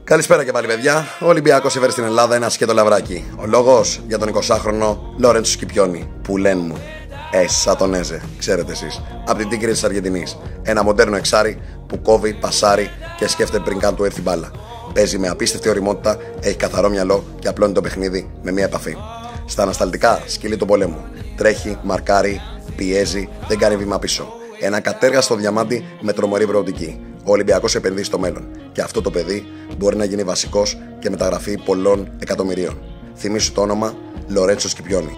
Καλησπέρα και πάλι, παιδιά. Ο Ολυμπιακός έφερε στην Ελλάδα ένα σκέτο λαβράκι. Ο λόγος για τον 20χρονο Λορέντσο Σκιπιόνι. Που λένε μου. Σαν τον Έζε, ξέρετε εσείς. Από την Τίγκρη της Αργεντινής. Ένα μοντέρνο εξάρι που κόβει, πασάρει και σκέφτεται πριν καν του έρθει μπάλα. Παίζει με απίστευτη ωριμότητα, έχει καθαρό μυαλό και απλώνει το παιχνίδι με μία επαφή. Στα ανασταλτικά σκυλί του πολέμου. Τρέχει, μαρκάρει, πιέζει, δεν κάνει βήμα πίσω. Ένα κατέργαστο διαμάντι με τρομερή προοπτική. Ο Ολυμπιακός επενδύει στο μέλλον. Και αυτό το παιδί μπορεί να γίνει βασικός και μεταγραφή πολλών εκατομμυρίων. Θυμήσου το όνομα Λορέντσο Σκιπιόνι.